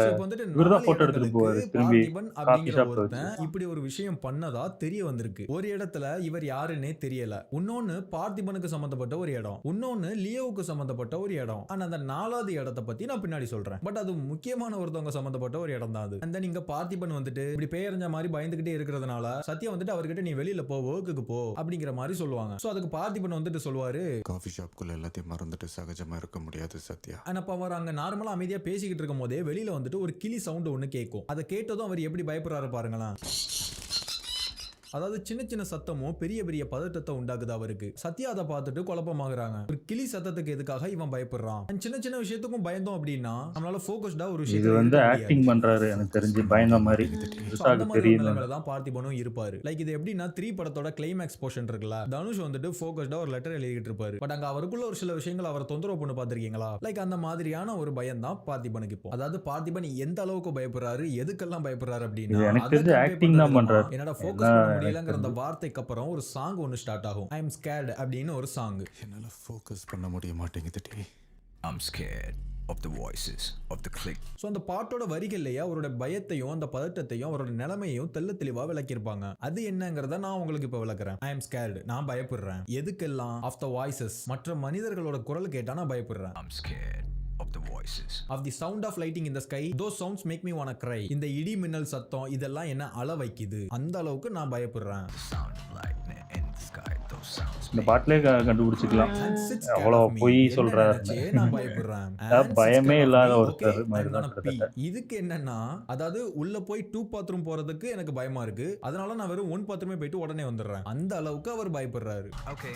C: இவர்தான் போட்டோ எடுத்துட்டு போவாரு. திரும்பி
E: அப்படிங்கிற ஒருத்தன் இப்படி ஒரு விஷயம் பண்ணதா தெரிய வந்திருக்கு. ஒரு இடத்துல இவர் யாருன்னே தெரியல. இன்னொன்னு பார்த்திபனுக்கு சம்பந்தப்பட்ட ஒரு இடம், இன்னொன்னு லியோவுக்கு சம்பந்தப்பட்ட ஒரு இடம். ஆனா அந்த 4வது இடத்தை பத்தி நான் பின்னாடி சொல்றேன். பட் அது முக்கியமான ஒருத்தவங்க சம்பந்தப்பட்ட ஒரு இடம் தான் அது. அந்த நீங்க பார்த்திபன் வந்துட்டு இப்படி பேரஞ்ச மாதிரி பயந்துகிட்டே இருக்கிறதுனால சத்யா வந்துட்டு அவர்கிட்ட நீ வெளியில போ, ஒர்க்குக்கு போ அப்படிங்கிற மாதிரி சொல்லுவாங்க. சோ அதுக்கு பார்த்திபன் வந்துட்டு சொல்லுவாரு,
J: காஃபி ஷாப்குள்ள எல்லாத்தையும் மறந்துட்டு சகஜமா இருக்க முடியாது சத்யா.
E: அப்ப அவர் அங்க நார்மலா அமைதியா பேசிக்கிட்டு இருக்கும் போதே வெளியில வந்துட்டு ஒரு கிளி சவுண்ட் ஒண்ணு கேட்கும். அதை கேட்டதும் அவர் எப்படி பயப்படுறாரு பாருங்களேன். அதாவது சின்ன சின்ன சத்தமும் பெரிய பெரிய பதட்டத்தை உண்டாக்குது அவருக்கு. சத்யா அதை பார்த்துட்டு குழப்பமாகறாங்க. ஒரு கிளி சத்தத்துக்கு எதுக்காக இவன் பயப்படுறான்? சின்ன சின்ன விஷயத்துக்கும் பயந்தோம் அப்படின்னா நம்மளால ஃபோக்கஸ்டா ஒரு
C: இது வந்து ஆக்டிங் பண்றாரு எனக்கு தெரிஞ்சு, பயந்த மாதிரி
E: தான் பார்த்திபனும் இருப்பாரு. லைக் இது எப்படின்னா 3 படத்தோட கிளைமேக்ஸ் போர்ஷன் இருக்குல்ல, தனுஷ் வந்துட்டு ஃபோக்கஸ்டா ஒரு லெட்டர் எழுதிட்டு இருப்பாரு. பட் அங்க அவருக்குள்ள ஒரு சில விஷயங்கள் அவரை தொந்தரவு பண்ணி பாத்திருக்கீங்களா? லைக் அந்த மாதிரியான ஒரு பயம் தான் பார்த்திபனுக்கு இப்போ. அதாவது பார்த்திபன் எந்த அளவுக்கு பயப்படுறாரு, எதுக்கெல்லாம் பயப்படுறாரு அப்படின்னா
C: எனக்கு தெரிஞ்சு ஆக்டிங் தான் பண்றாரு.
E: என்னடா ஃபோக்கஸ் முடியலங்கிற அந்த வார்த்தைக்கு அப்புறம் ஒரு சாங் ஒன்னு ஸ்டார்ட் ஆகும். ஐ அம் ஸ்கேர்ட் அப்படின்னு ஒரு சாங்.
J: என்னால ஃபோக்கஸ் பண்ண முடிய மாட்டேங்குது.
D: I'm scared of the voices of the click.
E: So அந்த பாட்டோட வரிகள்லயே அவரோட பயத்தையும் அந்த பதட்டத்தையும் அவரோட நிலைமையும் தெள்ள தெளிவா விளக்கியிருப்பாங்க. அது என்னங்கறத நான் உங்களுக்கு இப்ப விளக்குறேன். ஐ அம் ஸ்கேர்ட், நான் பயப்படுறேன். எதுக்கெல்லாம்? ஆஃப் த வாய்ஸஸ், மற்ற மனிதர்களோட குரல் கேட்டா நான் பயப்படுறேன்.
D: I'm scared of the voices
E: of the sound of lighting in the sky, those sounds make me wanna cry. இந்த இடி மின்னல் சத்தம் இதெல்லாம் என்ன அழ வைக்குது, அந்த அளவுக்கு நான் பயப்படுறேன்.
D: the sound of lightning in the sky, those sounds
C: இந்த பாட்டிலே கண்டுபிடிச்சிக்கலாம் அவ்வளோ பொய் சொல்றாரு.
E: நான் பயப்படுறேன்.
C: பயமே இல்லாத ஒருத்தர் மாதிரி தான்.
E: இதுக்கு என்னன்னா, அதாவது உள்ள போய் 2 பாத்ரூம் போறதுக்கு எனக்கு பயமா இருக்கு, அதனால நான் வெறும் 1 பாத்ரூமே போயிட்டு உடனே வந்துடுறேன். அந்த அளவுக்கு அவர் பயப்படுறாரு.
G: Okay,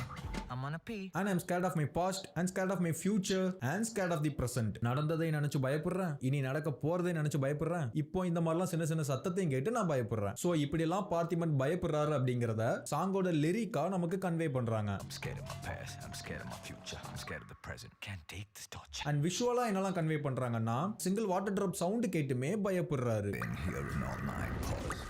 G: I'm gonna pee.
E: And I'm scared of my past and scared of my future and scared of the present. நடந்ததை நினைச்சு பயப்படுறேன், இனி நடக்க போறதை நினைச்சு பயப்படுறேன், இப்போ இந்த மாதிரிலாம் சின்ன சின்ன சத்தத்தையும் கேட்டு நான் பயப்படுறேன். சோ இப்படி எல்லாம் பார்த்திபன் பயப்படுறாரு அப்படிங்கறத சாங்கோட லிரிக்கா நமக்கு கன்வே பண்றாங்க.
D: I'm scared of my past, I'm scared of my future, I'm scared of the present, can't take this torture.
E: And விஷுவலா என்னலாம் கன்வே பண்றாங்கன்னா, சிங்கிள் வாட்டர் டிராப் சவுண்ட் கேட்டுமே பயப்படுறாரு.
D: Been hearing all night, pause.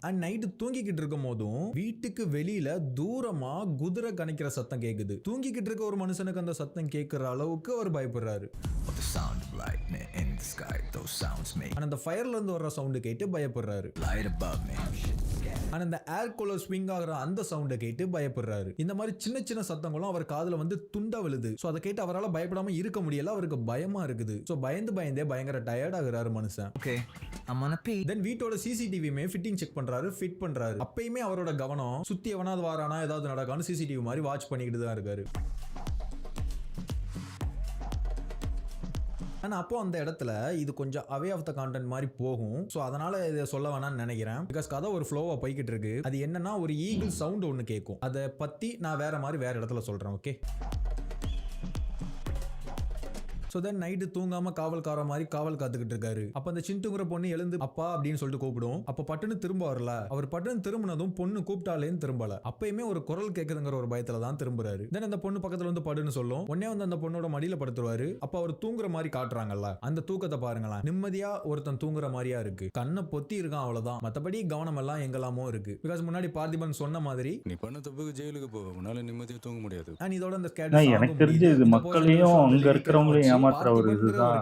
E: And night தூங்கிக்கிட்டு இருக்கும் போதும் வீட்டுக்கு வெளியில தூரமா குதிரை கணிக்கிற சத்தம் கேக்குது. தூங்கிக்கிட்டு இருக்க ஒரு மனுஷனுக்கு அந்த சத்தம் கேட்கிற அளவுக்கு அவர் பயப்படுறாரு.
D: Of the sound of lightning in the sky, those sounds make
E: அந்த ஃபயர்ல இருந்து வர்ற சவுண்ட் கேட்டு பயப்படுறாரு.
D: light above me.
E: ஆனா இந்த ஏர் கூலர் ஸ்விங் ஆகிற அந்த சவுண்டை கேட்டு பயப்படுறாரு. இந்த மாதிரி சின்ன சின்ன சத்தங்களும் அவர் காதுல வந்து துண்டா விழுது. சோ அதை கேட்டு அவரால் பயப்படாம இருக்க முடியல, அவருக்கு பயமா இருக்குது. சோ பயந்து பயந்தே பயங்கர டயர்ட் ஆகுறாரு மனுஷன்.
G: Okay, I'm gonna pee.
E: தென் வீட்டோட சிசிடிவியுமே ஃபிட்டிங் செக் பண்றாரு, ஃபிட் பண்றாரு. அப்பயுமே அவரோட கவனம் சுத்தி எவனாவது வாரானா ஏதாவது நடக்கான்னு சிசிடிவி மாதிரி வாட்ச் பண்ணிக்கிட்டு தான் இருக்காரு. ஆனா அப்போ அந்த இடத்துல இது கொஞ்சம் அவே ஆஃப் த கான்டென்ட் மாதிரி போகும். சோ அதனால இதை சொல்ல வேணாம்னு நினைக்கிறேன். பிகாஸ் கதை ஒரு ஃப்ளோவா போய்கிட்டு இருக்கு. அது என்னன்னா ஒரு ஈகிள் சவுண்ட் ஒன்று கேட்கும். அதை பத்தி நான் வேற மாதிரி வேற இடத்துல சொல்றேன். ஓகே, ஸோ தென் நைட்டு தூங்காம காவல்கார மாதிரி காவல் காத்துக்கிட்டு இருக்காரு. அப்ப அந்த சின்ட்டுங்கிற பொண்ணு எழுந்து அப்பா அப்படின்னு சொல்லிட்டு கூப்பிடும். அப்ப பட்டுன்னு திரும்ப வரல. அவர் பட்டுன்னு திரும்பினதும் பொண்ணு கூப்பிட்டாலேன்னு திரும்பல. அப்பயுமே ஒரு குரல் கேட்குதுங்கிற ஒரு பயத்துல தான் திரும்புறாரு. தென் அந்த பொண்ணு பக்கத்துல வந்து படுன்னு சொல்லும். உடனே வந்து அந்த பொண்ணோட மடியில படுத்துருவாரு. அப்ப அவர் தூங்குற மாதிரி காட்டுறாங்கல்ல, அந்த தூக்கத்தை பாருங்களேன். நிம்மதியா ஒருத்தன் தூங்குற மாதிரியா இருக்கு. கண்ணை பொத்தி இருக்கான், அவ்வளவுதான். மத்தபடி கவனம் எல்லாம் எங்கெல்லாமோ இருக்கு. பிகாஸ் முன்னாடி பார்த்திபன் சொன்ன மாதிரி
J: நீ பண்ண தப்புக்கு ஜெயிலுக்கு போக உன்னால நிம்மதியா தூங்க முடியாது.
E: இதோட அந்த
C: எனக்கு தெரிஞ்சு இது மக்களையும் அங்க இருக்கிறவங்களையும் ஏமாத்துற ஒரு இதுதான்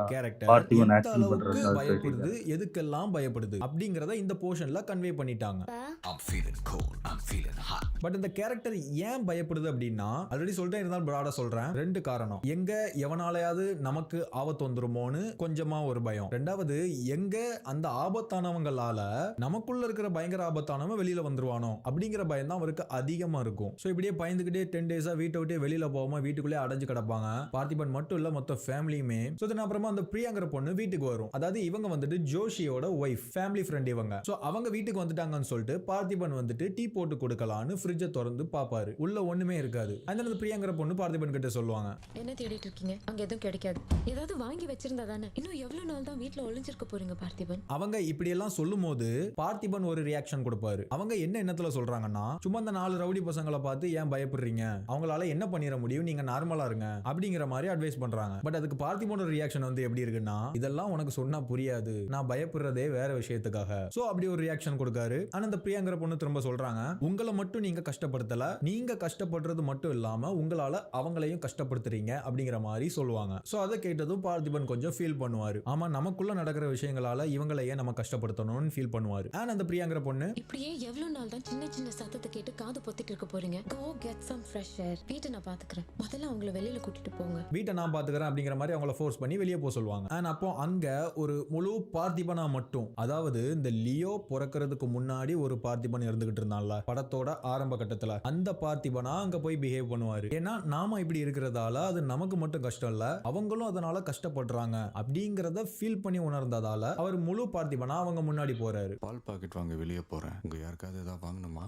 C: பார்த்திபன் ஆக்டிங் பண்றது.
E: பயப்படுது, எதுக்கெல்லாம் பயப்படுது அப்படிங்கறத இந்த போர்ஷன்ல கன்வே பண்ணிட்டாங்க.
D: I'm feeling cold, I'm feeling hot.
E: But இந்த கேரக்டர் ஏன் பயப்படுது அப்படின்னா, ஆல்ரெடி சொல்லிட்டே இருந்தாலும் பிராடா சொல்றேன். 2 காரணம். எங்க எவனாலையாவது நமக்கு ஆபத்து வந்துருமோன்னு கொஞ்சமா ஒரு பயம். 2வது எங்க அந்த ஆபத்தானவங்களால நமக்குள்ள இருக்கிற பயங்கர ஆபத்தானவங்க வெளியில வந்துருவானோ அப்படிங்கிற பயம் தான் அவருக்கு அதிகமா இருக்கும். சோ இப்படியே பயந்துகிட்டே 10 டேஸா வீட்டை விட்டு வெளியில போகாம வீட்டுக்குள்ளே அடைஞ்சு கிடப்பாங்க. பார்த்திபன் மட்டும் இல்ல, மொத்த ஃபேமிலி ஃபேமிலியுமே. சோ தென் அப்புறமா அந்த பிரியாங்கிற பொண்ணு வீட்டுக்கு வரும். அதாவது இவங்க வந்துட்டு ஜோஷியோட ஒய்ஃப், ஃபேமிலி ஃப்ரெண்ட் இவங்க. சோ அவங்க வீட்டுக்கு வந்துட்டாங்கன்னு சொல்லிட்டு பார்த்திபன் வந்துட்டு டீ போட்டு கொடுக்கலான்னு ஃப்ரிட்ஜை திறந்து பாப்பாரு. உள்ள ஒண்ணுமே இருக்காது. அந்த பிரியாங்கிற பொண்ணு பார்த்திபன் கிட்ட சொல்லுவாங்க,
K: என்ன தேடிட்டு இருக்கீங்க? அங்க எதுவும் கிடைக்காது. ஏதாவது வாங்கி வச்சிருந்தா தானே. இன்னும் எவ்வளவு நாள் தான் வீட்ல ஒளிஞ்சிருக்க போறீங்க பார்த்திபன்?
E: அவங்க இப்படி எல்லாம் சொல்லும் போது பார்த்திபன் ஒரு ரியாக்ஷன் கொடுப்பாரு. அவங்க என்ன எண்ணத்துல சொல்றாங்கன்னா, சும்மா அந்த 4 ரவுடி பசங்களை பார்த்து ஏன் பயப்படுறீங்க, அவங்களால என்ன பண்ணிட முடியும், நீங்க நார்மலா இருங்க அப்படிங்கிற மாதிரி அட்வைஸ் பண்றாங்க. பட் அதுக்கு பார்த்திபனோட ரியாக்ஷன் வந்து எப்படி இருக்குன்னா, இதெல்லாம் உனக்கு சொன்னா புரியாது, நான் பயப்படுறதே வேற விஷயத்துக்காக. சோ அப்படி ஒரு ரியாக்ஷன் கொடுக்காரு. ஆனா அந்த பிரியாங்கிற பொண்ணு திரும்ப சொல்றாங்க, உங்களை மட்டும் நீங்க கஷ்டப்படுத்தல, நீங்க கஷ்டப்படுறது மட்டும் இல்லாம உங்களால அவங்களையும் கஷ்டப்படுத்துறீங்க அப்படிங்கிற மாதிரி சொல்லுவாங்க. சோ அதை கேட்டதும் பார்த்திபன் கொஞ்சம் ஃபீல் பண்ணுவாரு. ஆமா, நமக்குள்ள நடக்கிற விஷயங்களால இவங்களையே நம்ம கஷ்டப்படுத்தணும்னு ஃபீல் பண்ணுவாரு. ஆனா அந்த பிரியாங்கிற பொண்ணு,
K: இப்படியே எவ்வளவு நாள் தான் சின்ன சின்ன சத்தத்தை கேட்டு காது பொத்திட்டு இருக்க போறீங்க? Go get some fresh air. வீட்டை நான் பாத்துக்கிறேன். முதல்ல அவங்கள வெளியில கூட்டிட்டு போங்க.
E: வீட்டை நான் பாத்துக்கிறேன் அப்படிங்கிற மாதிரி அவங்கள ஃபோர்ஸ் பண்ணி வெளியே போக சொல்லுவாங்க. அண்ட் அப்போ அங்க ஒரு முழு பார்த்திபனா மட்டும், அதாவது இந்த லியோ பிறக்கிறதுக்கு முன்னாடி ஒரு பார்த்திபன் இருந்துகிட்டு இருந்தான்ல படத்தோட ஆரம்ப கட்டத்துல, அந்த பார்த்திபனா அங்க போய் பிஹேவ் பண்ணுவாரு. ஏன்னா நாம இப்படி இருக்கிறதால அது நமக்கு மட்டும் கஷ்டம் இல்ல, அவங்களும் அதனால கஷ்டப்படுறாங்க அப்படிங்கறத ஃபீல் பண்ணி உணர்ந்ததால அவர் முழு பார்த்திபனா அவங்க முன்னாடி போறாரு.
J: பால் பாக்கெட் வாங்க வெளியே போறேன், உங்க யாருக்காவது ஏதாவது வாங்கணுமா?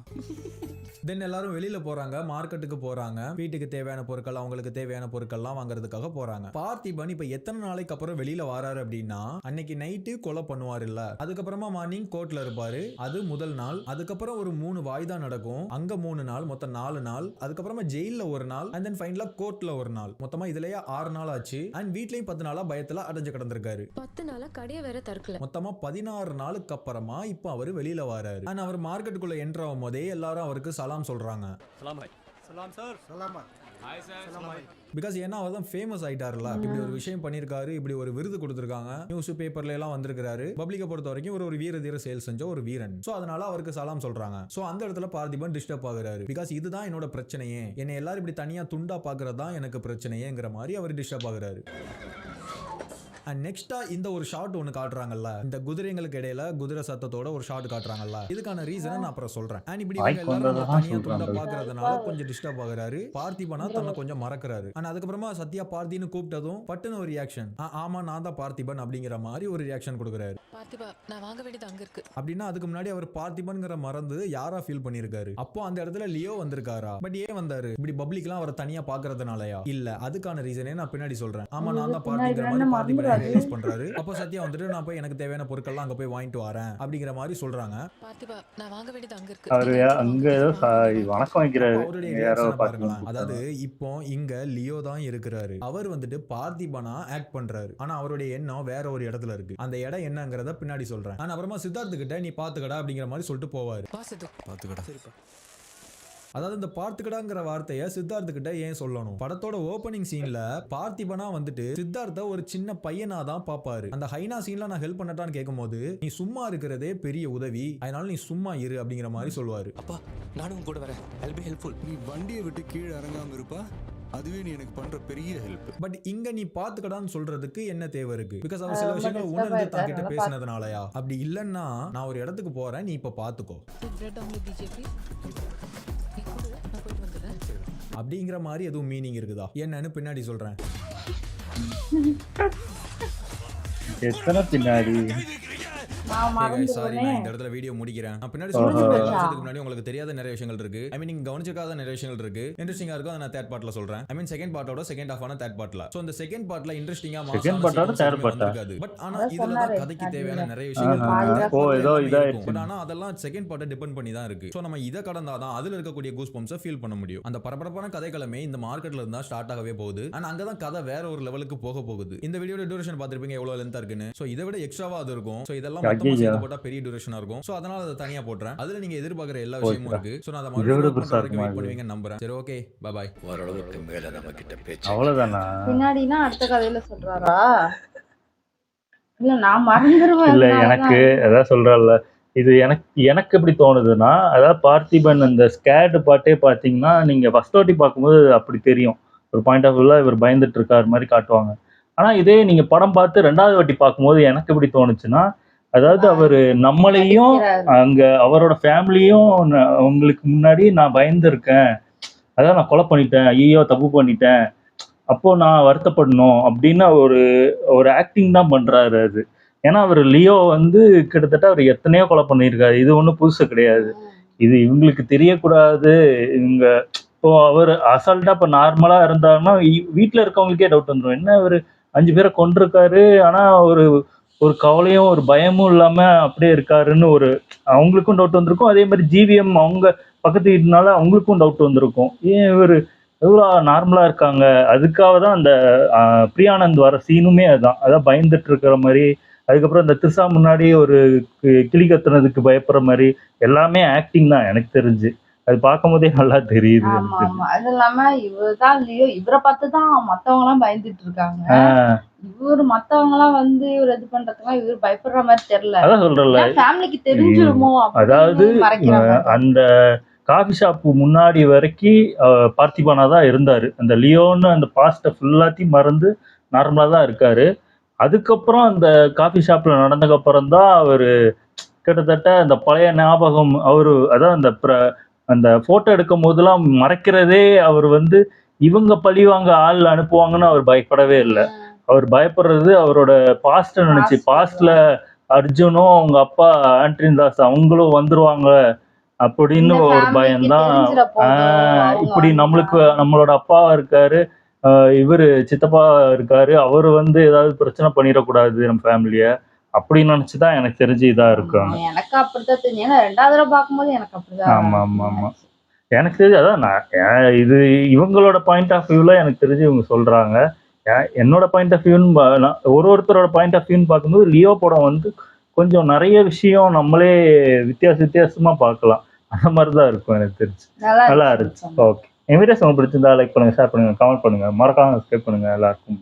E: தென் எல்லாரும் வெளியில போறாங்க, மார்க்கெட்டுக்கு போறாங்க, வீட்டுக்கு தேவையான பொருட்கள், அவங்களுக்கு தேவையான பொருட்கள்லாம் வாங்குறதுக்காக போறாங்க. பார்த்திபன் இப்ப எத்தனை நாளைக்கு அப்புறம் வெளியில வராரு அப்படின்னா, அன்னைக்கு நைட்டு கொலை பண்ணுவாரு இல்ல, அதுக்கப்புறமா மார்னிங் கோர்ட்ல இருப்பாரு. அது முதல் நாள். அதுக்கப்புறம் ஒரு 3 வாய்தா நடக்கும். அங்க 3 நாள், மொத்தம் 4 நாள். அதுக்கப்புறமா ஜெயில ஒரு நாள், அண்ட் தென் ஃபைனலா கோர்ட்ல ஒரு நாள். மொத்தமா இதுலயே 6 நாள் ஆச்சு. அண்ட் வீட்லயும் 10 நாளா பயத்துல அடைஞ்சு கிடந்திருக்காரு.
K: 10 நாளா கடையை வேற திறக்கல.
E: மொத்தமா 16 நாளுக்கு அப்புறமா இப்ப அவரு வெளியில வராரு. அண்ட் அவர் மார்க்கெட்டுக்குள்ள என்டர் ஆகும் போதே எல்லாரும் அவருக்கு சலாம் சொல்றாங்க.
G: Salam sir. Salam. Hi sir. Salam.
E: Because ஏன்னா அவர் தான் ஃபேமஸ் ஆயிட்டாருல, இப்படி ஒரு விஷயம் பண்ணிருக்காரு, இப்படி ஒரு விருது கொடுத்திருக்காங்க, நியூஸ் பேப்பர்ல எல்லாம் வந்திருக்காரு. பப்ளிக்கை பொறுத்த வரைக்கும் ஒரு வீர தீர செயல் செஞ்ச ஒரு வீரன். சோ அதனால அவருக்கு சலாம் சொல்றாங்க. சோ அந்த இடத்துல பார்த்திபன் டிஸ்டர்ப் ஆகுறாரு. பிகாஸ் இதுதான் என்னோட பிரச்சனையே, என்னை எல்லாரும் இப்படி தனியா துண்டா பாக்குறதா எனக்கு பிரச்சனையேங்கிற மாதிரி அவர் டிஸ்டர்ப் ஆகுறாரு. அண்ட் நெக்ஸ்டா இந்த ஒரு ஷாட் ஒன்னு காட்டுறாங்கல்ல, இந்த குதிரைங்களுக்கு இடையில குதிரை சத்தத்தோட ஒரு ஷாட் காட்டுறாங்கல்ல, இதுக்கான ரீசனை நான் அப்புறம் சொல்றேன். அண்ட் இப்படி எல்லாரும் தனியா துண்டா பாக்குறதுனால கொஞ்சம் டிஸ்டர்ப் ஆகுறாரு. பார்த்திபனா தன்னை கொஞ்சம் மறக்கிறாரு. அண்ட் அதுக்கப்புறமா சத்யா பார்த்தின்னு கூப்பிட்டதும் பட்டுன்னு ஒரு ரியாக்ஷன், ஆமா நான் தான் பார்த்திபன் அப்படிங்கிற மாதிரி ஒரு ரியாக்ஷன் கொடுக்குறாரு.
K: பார்த்திபா, நான் வாங்க வேண்டியது அங்க இருக்கு.
E: அப்படின்னா அதுக்கு முன்னாடி அவர் பார்த்திபன்ங்கிற மறந்து யாரா ஃபீல் பண்ணிருக்காரு. அப்போ அந்த இடத்துல லியோ வந்திருக்காரா? பட் ஏன் வந்தாரு? இப்படி பப்ளிக்லாம் அவரை தனியா பாக்குறதுனாலயா? இல்ல, அதுக்கான ரீசனே நான் பின்னாடி சொல்றேன். ஆமா நான் தான் பார்த்திங்கிற மாதிரி பார்த்திபன் ரிலீஸ் பண்றாரு. அப்போ சத்யா வந்துட்டு நான் போய் எனக்கு தேவையான பொருட்கள்லாம் அங்க போய் வாங்கிட்டு வரேன் அப்படிங்கிற மாதிரி சொல்றாங்க.
K: பார்த்திபா, நான் வாங்க வேண்டியது அங்க இருக்கு.
C: அவரு அங்க ஏதோ வணக்கம் வைக்கிறாரு.
E: அதாவது இப்போ இங்க லியோ தான் இருக்கிறாரு. அவர் வந்துட்டு பார்த்திபனா ஆக்ட் பண்றாரு. ஆனா அவருடைய எண்ணம் வேற ஒரு இடத்துல இருக்கு. அந்த இடம் என்னங்கறத பின்னாடி சொல்றேன். ஆனா அப்புறமா சித்தார்த்து கிட்ட நீ பாத்துக்கடா அப்படிங்கிற மாதிரி சொல்லிட்டு போவாரு.
J: பாத்துக்கடா. சரிப்பா.
E: அதாவது இந்த பார்த்துக்கடாங்கிற வார்த்தையை சித்தார்த்து கிட்ட ஏன் சொல்லணும்? படத்தோட ஓபனிங் சீன்ல பார்த்திபனா வந்துட்டு சித்தார்த்த ஒரு சின்ன பையனா தான் பாப்பாரு. அந்த ஹைனா சீன்ல நான் ஹெல்ப் பண்ணட்டான்னு கேட்கும் போது, நீ சும்மா இருக்கிறதே பெரிய உதவி, அதனால நீ சும்மா இரு அப்படிங்கிற மாதிரி சொல்லுவாரு.
F: அப்பா நானும் கூட வரேன், I'll be helpful.
J: நீ வண்டியை விட்டு கீழே இறங்காம இருப்பா, அதுவே நீ எனக்கு பண்ற பெரிய ஹெல்ப்.
E: பட் இங்க நீ பாத்துக்கடான்னு சொல்றதுக்கு என்ன தேவை இருக்கு? பிகாஸ் அவர் சில விஷயங்களை உணர்ந்து தான் கிட்ட பேசினதுனாலயா? அப்படி இல்லன்னா நான் ஒரு இடத்துக்கு போறேன், நீ இப்ப பாத்துக்கோ அப்படிங்கிற மாதிரி எதுவும் மீனிங் இருக்குதா என்னன்னு பின்னாடி சொல்றேன்.
C: எத்தனை பின்னாடி
E: சாரி, நான் இந்த இடத்துல வீடியோ முடிக்கிறேன். நான் பின்னாடி சொல்றதுக்கு முன்னாடி உங்களுக்கு தெரியாத நிறைய விஷயங்கள் இருக்கு. ஐ மீன் நீங்க கவனிச்சிருக்காத நிறைய விஷயங்கள் இருக்கு. இன்ட்ரெஸ்டிங்கா இருக்கும். அதை நான் தேர்ட் பார்ட்ல சொல்றேன். ஐ மீன் செகண்ட் பார்ட்டோட செகண்ட் ஹாஃப் ஆன தேர்ட் பார்ட்ல. சோ இந்த செகண்ட் பார்ட்ல இன்ட்ரெஸ்டிங்கா இருக்காது. பட் ஆனா இதுல தான் கதைக்கு தேவையான நிறைய விஷயங்கள் இருக்கு. பட் ஆனா அதெல்லாம் செகண்ட் பார்ட்ட டிபெண்ட் பண்ணி தான் இருக்கு. சோ நம்ம இத கடந்தாதான் அதுல இருக்கக்கூடிய கூஸ் பம்ப்ஸை ஃபீல் பண்ண முடியும். அந்த பரபரப்பான கதைகளமே இந்த மார்க்கெட்ல இருந்தா ஸ்டார்ட் ஆகவே போகுது. ஆனா அங்கதான் கதை வேற ஒரு லெவலுக்கு போக போகுது. இந்த வீடியோட டியூரேஷன் பாத்திருப்பீங்க எவ்வளவு லென்த்தா இருக்குன்னு. சோ இதை விட எக்ஸ்ட்ராவா அது இருக்கும். சோ இதெல்லாம் போட்டா பெரிய டியூரேஷனா இருக்கும். சோ அதனால அதை தனியா போடுறேன். அதுல நீங்க எதிர்பார்க்கிற எல்லா விஷயமும் இருக்கு. சோ நான் அதை மறுபடியும் வெயிட் பண்ணுவீங்க நம்புறேன். சரி, ஓகே, பை பை.
D: ஓரளவுக்கு மேல நம்ம கிட்ட பேச்சு
C: அவ்வளவுதானா?
B: பின்னாடினா அடுத்த கதையில சொல்றாரா? இல்ல நான் மறந்துருவேன்.
C: இல்ல, எனக்கு அதான் சொல்றேன்ல, இது எனக்கு எப்படி தோணுதுன்னா, அதாவது பார்த்திபன் அந்த ஸ்கேட் பாட்டே பாத்தீங்கன்னா நீங்க ஃபர்ஸ்ட் வாட்டி பார்க்கும்போது அப்படி தெரியும். ஒரு பாயிண்ட் ஆஃப் வியூல இவர் பயந்துட்டு இருக்காரு மாதிரி காட்டுவாங்க. ஆனா இதே நீங்க படம் பார்த்து 2வது வாட்டி பார்க்கும்போது எனக்கு எப்படி தோணுச்சுன்னா, அதாவது அவரு நம்மளையும் அங்க அவரோட ஃபேமிலியும் உங்களுக்கு முன்னாடி நான் பயந்துருக்கேன், அதாவது நான் கொலை பண்ணிட்டேன், ஐயோ தப்பு பண்ணிட்டேன் அப்போ நான் வருத்தப்படணும் அப்படின்னு ஒரு ஒரு ஆக்டிங் தான் பண்றாரு அது. ஏன்னா அவர் லியோ வந்து கிட்டத்தட்ட அவர் எத்தனையோ கொலை பண்ணியிருக்காரு. இது ஒன்றும் புதுசு கிடையாது. இது இவங்களுக்கு தெரியக்கூடாது. இவங்க இப்போ அவர் அசால்ட்டா இப்போ நார்மலா இருந்தாருன்னா வீட்டில் இருக்கவங்களுக்கே டவுட் வந்துடும். என்ன இவர் 5 பேரை கொண்டிருக்காரு, ஆனா ஒரு ஒரு கவலையும் ஒரு பயமும் இல்லாம அப்படியே இருக்காருன்னு ஒரு அவங்களுக்கும் டவுட் வந்திருக்கும். அதே மாதிரி ஜிவிஎம் அவங்க பக்கத்து வீட்டுனால அவங்களுக்கும் டவுட் வந்திருக்கும். ஏன் இவர் எவ்வளோ நார்மலா இருக்காங்க. அதுக்காக தான் அந்த பிரியானந்த் வர சீனுமே அதுதான். அதான் பயந்துட்டு இருக்கிற மாதிரி. அதுக்கப்புறம் இந்த திரிஷா முன்னாடி ஒரு கிளி கத்துனதுக்கு பயப்படுற மாதிரி எல்லாமே ஆக்டிங் தான் எனக்கு தெரிஞ்சு. அது பார்க்கும்போதே நல்லா தெரியுது.
B: ஆமா ஆமா. அது இல்லாம இவர்தான் லியோ, இவரை பார்த்துதான் மத்தவங்க எல்லாம் பயந்துட்டு இருக்காங்க. இவரு மத்தவங்க எல்லாம் வந்து இவர் இது பண்றதுக்கு இவர் பயப்படுற மாதிரி தெரியல.
C: அதான் சொல்றல,
B: ஃபேமிலிக்கு தெரிஞ்சிருமோ
C: அதாவது
B: அப்படின்னு மறைக்கிறாங்க.
C: அந்த காஃபி ஷாப்பு முன்னாடி வரைக்கும் பார்த்திபனா தான் இருந்தாரு. அந்த லியோன்னு அந்த பாஸ்ட்டை ஃபுல்லாத்தையும் மறந்து நார்மலா தான் இருக்காரு. அதுக்கப்புறம் அந்த காஃபி ஷாப்ல நடந்ததுக்கப்புறம் தான் அவர் கிட்டத்தட்ட அந்த பழைய ஞாபகம் அவரு அதான் அந்த போட்டோ எடுக்கும் போதெல்லாம் மறைக்கிறதே அவர் வந்து இவங்க பழிவாங்க ஆள் அனுப்புவாங்கன்னு அவர் பயப்படவே இல்லை. அவர் பயப்படுறது அவரோட பாஸ்ட நினைச்சு. பாஸ்ட்ல அர்ஜுனும் அவங்க அப்பா ஆண்ட்ரின் தாஸ் அவங்களும் வந்துருவாங்க அப்படின்னு ஒரு பயம்தான். இப்படி நம்மளோட அப்பா இருக்காரு, இவரு சித்தப்பா இருக்காரு, அவரு வந்து ஏதாவது பிரச்சனை பண்ணிடக்கூடாது நம்ம ஃபேமிலிய அப்படின்னு நினைச்சுதான் எனக்கு தெரிஞ்சு இதா இருக்காங்க.
B: எனக்கு அப்படித்தான் தெரியும். ஏன்னா 2வது தடவை பார்க்கும்போது எனக்கு அப்படிதான்.
C: ஆமா ஆமா ஆமா. எனக்கு தெரிஞ்சு அதான் நான் இது இவங்களோட பாயிண்ட் ஆஃப் வியூல எனக்கு தெரிஞ்சு இவங்க சொல்றாங்க. என்னோட பாயிண்ட் ஆஃப் வியூன்னு ஒருத்தரோட பாயிண்ட் ஆஃப் வியூன்னு பார்க்கும்போது லியோ படம் வந்து கொஞ்சம் நிறைய விஷயம் நம்மளே வித்தியாசமா பார்க்கலாம். அந்த மாதிரிதான் இருக்கும் எனக்கு தெரிஞ்சு. நல்லா இருந்துச்சு. ஓகே, என் வீடியோஸ் உங்களுக்கு பிடிச்சிருந்தா லைக் பண்ணுங்க, ஷேர் பண்ணுங்க, கமெண்ட் பண்ணுங்க, மறக்காம சப்ஸ்கிரைப் பண்ணுங்க. எல்லாருக்கும்